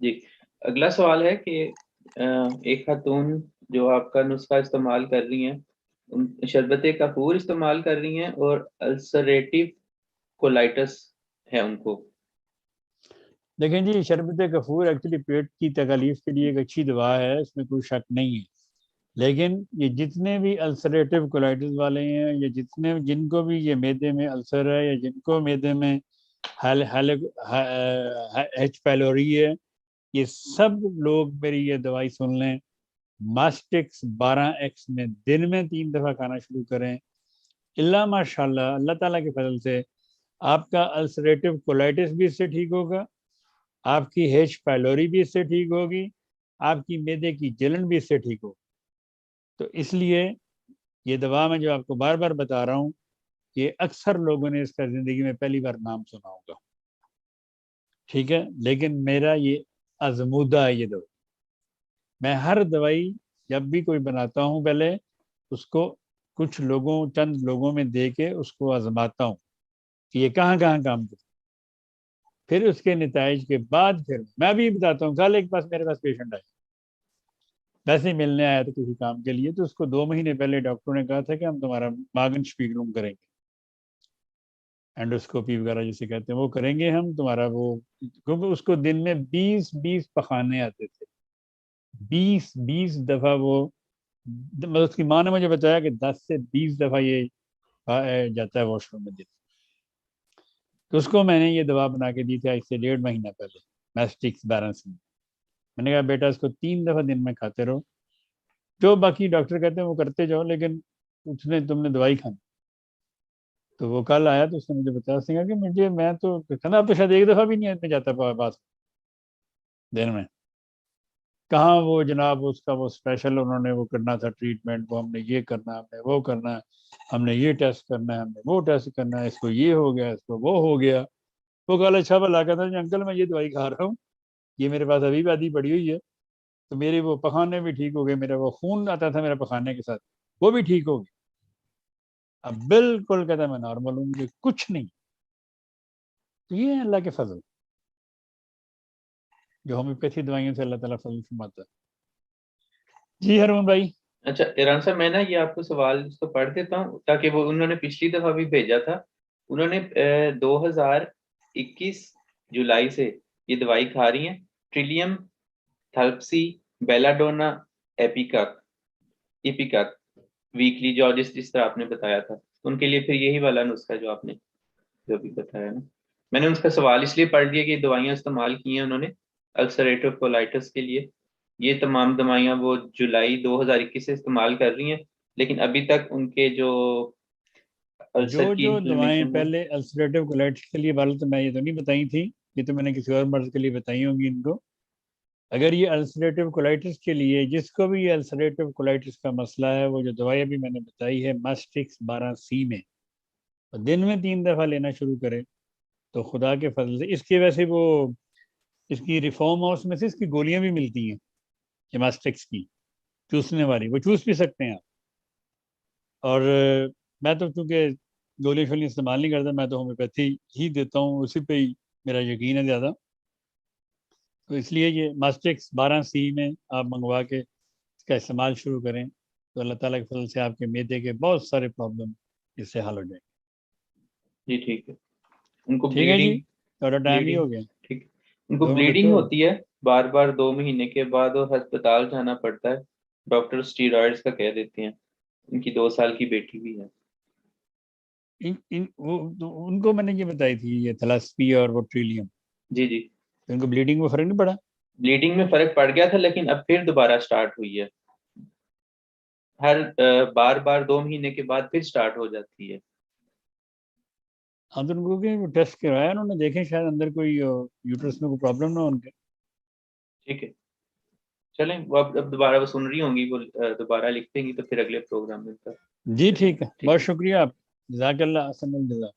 جی اگلا سوال ہے کہ ایک خاتون جو آپ کا نسخہ استعمال کر رہی ہیں، شربت کافور استعمال کر رہی ہیں اور السریٹیو کولائٹس ہے ان کو۔ دیکھیں جی، شربت کافور ایکچولی پیٹ کی تکالیف کے لیے ایک اچھی دوا ہے، اس میں کوئی شک نہیں ہے، لیکن یہ جتنے بھی السریٹیو کولائٹس والے ہیں یا جن کو بھی یہ معدے میں السر ہے یا جن کو معدے میں ایچ پیلوری ہے، یہ سب لوگ میری یہ دوائی سن لیں، ماسٹکس 12X میں دن میں 3 دفعہ کھانا شروع کریں۔ اللہ ماشاء اللہ، اللہ تعالیٰ کے فضل سے آپ کا السریٹیو کولائٹس بھی اس سے ٹھیک ہوگا، آپ کی ایچ پیلوری بھی اس سے ٹھیک ہوگی، آپ کی معدے کی جلن بھی اس سے ٹھیک ہوگی۔ تو اس لیے یہ دوا میں جو آپ کو بار بار بتا رہا ہوں، یہ اکثر لوگوں نے اس کا زندگی میں پہلی بار نام سنا ہوگا، ٹھیک ہے، لیکن میرا یہ آزمودہ ہے یہ دوا۔ میں ہر دوائی جب بھی کوئی بناتا ہوں پہلے اس کو کچھ چند لوگوں میں دے کے اس کو آزماتا ہوں کہ یہ کہاں کہاں کام کرتا، پھر اس کے نتائج کے بعد پھر میں بھی بتاتا ہوں۔ کل میرے پاس پیشنٹ آئے، ویسے ہی ملنے آیا تھا کسی کام کے لیے، تو اس کو 2 مہینے پہلے ڈاکٹر نے کہا تھا کہ ہم تمہارا ماگن شپیگلنگ کریں گے، اینڈوسکوپی وغیرہ جسے کہتے ہیں وہ کریں گے ہم تمہارا، وہ کیونکہ اس کو دن میں 20 پخانے آتے تھے، 20 دفعہ وہ، مطلب اس کی ماں نے مجھے بتایا کہ 10 سے 20 دفعہ یہ جاتا ہے واش روم میں دن۔ تو اس کو میں نے یہ دوا بنا کے دی تھی آج سے 1.5 مہینہ پہلے، میسٹکس 12 سے۔ میں نے کہا بیٹا اس کو 3 دفعہ دن میں کھاتے رہو، جو باقی ڈاکٹر کہتے ہیں وہ کرتے جاؤ، لیکن تم نے دوائی کھانی۔ تو وہ کل آیا تو اس نے مجھے بتایا، اس نے کہا کہ میں تو کہنا اب تو شاید 1 دفعہ بھی نہیں جاتا پاس دن میں، کہاں وہ جناب اس کا وہ اسپیشل انہوں نے وہ کرنا تھا ٹریٹمنٹ، وہ ہم نے یہ کرنا، ہم نے وہ کرنا، ہم نے یہ ٹیسٹ کرنا ہے، ہم نے وہ ٹیسٹ کرنا ہے، اس کو یہ ہو گیا، اس کو وہ ہو گیا۔ وہ کل اچھا بھلا کہتا ہے انکل میں یہ دوائی کھا رہا ہوں، یہ میرے پاس ابھی بھی آدھی پڑی ہوئی ہے، تو میرے وہ پخانے بھی ٹھیک ہو گئے، میرا وہ خون آتا تھا میرے پخانے کے ساتھ وہ بھی ٹھیک ہو گیا، اب بالکل کہتا ہے میں نارمل ہوں، مجھے کچھ نہیں۔ تو یہ ہے اللہ کے فضل، جو ہومیوپیتھی دوائیوں سے اللہ تعالیٰ فضل فرماتا ہے۔ جی ہرمن بھائی۔ اچھا ایران صاحب، میں نا یہ آپ کو سوال اس کو پڑھ دیتا ہوں تاکہ وہ انہوں نے پچھلی دفعہ بھی بھیجا تھا، انہوں نے 2021 جولائی سے یہ دوائی کھا رہی ہیں، ٹریلیم تھلپسی بیلاڈونا ایپیکاک ویکلی، جس طرح آپ نے بتایا تھا ان کے لیے پھر یہی والا نسخہ جو آپ نے جو بھی بتایا نا۔ میں نے اس کا سوال اس لیے پڑھ دیا کہ دوائیاں استعمال کی ہیں انہوں نے السریٹو کولائٹس کے لیے، یہ تمام دوائیاں وہ جولائی 2021 سے استعمال کر رہی ہیں، لیکن ابھی تک ان کے جو السر کی جو دوائیں انفلیمیشن ہے۔ پہلے السریٹو کولائٹس کے لیے والا تو میں یہ تو نہیں بتائی تھی، یہ تو میں نے کسی اور مرض کے لیے بتائی ہوں گی ان کو۔ اگر یہ السریٹو کولائٹس کے لیے جس کو بھی یہ السریٹو کولائٹس کا مسئلہ ہے، وہ جو دوائی ابھی میں نے بتائی ہے ماسٹکس 12C میں، دن میں 3 دفعہ لینا شروع کرے تو خدا کے فضل سے اس کی ویسے وہ اس کی ریفارم ہاؤس میں سے اس کی گولیاں بھی ملتی ہیں ماسٹکس کی چوسنے والی، وہ چوس بھی سکتے ہیں آپ۔ اور میں تو چونکہ گولیاں شولیاں استعمال نہیں کرتا، میں تو ہومیوپیتھی ہی دیتا ہوں، اسی پہ ہی میرا یقین ہے زیادہ، تو اس لیے یہ ماسٹکس 12C میں آپ منگوا کے اس کا استعمال شروع کریں تو اللہ تعالیٰ کے فضل سے آپ کے معدے کے بہت سارے پرابلم اس سے حل ہو جائیں گے۔ جی ٹھیک ہے۔ ان کو ٹھیک ہے جی، بلیڈنگ ٹائم بھی ہو گیا، ٹھیک، ان کو 2 منٹ بلیڈنگ تو ہوتی ہے بار بار 2 مہینے کے بعد اور ہسپتال جانا پڑتا ہے، ڈاکٹر اسٹیرائڈز کا کہہ دیتے ہیں، ان کی 2 سال کی بیٹی بھی ہے۔ ان کو میں نے یہ بتائی تھی یہ تھلاسپی اور وہ ٹریلیم، جی جی، ان کو بلیڈنگ میں فرق نہیں پڑا؟ بلیڈنگ میں فرق پڑ گیا تھا لیکن اب پھر دوبارہ سٹارٹ ہوئی ہے، ہر بار بار 2 مہینے کے بعد پھر سٹارٹ ہو جاتی ہے۔ ہاں تو ان کو ٹیسٹ کروایا انہوں نے، دیکھیں شاید اندر کوئی یوٹرس میں کوئی پرابلم نہ ہو ان کے۔ ٹھیک ہے چلیں، وہ اب دوبارہ وہ سن رہی ہوں گی، وہ دوبارہ لکھ دیں گی تو پھر اگلے پروگرام میں۔ جی ٹھیک ہے، بہت شکریہ آپ، جزاک اللہ، احسن الجزا۔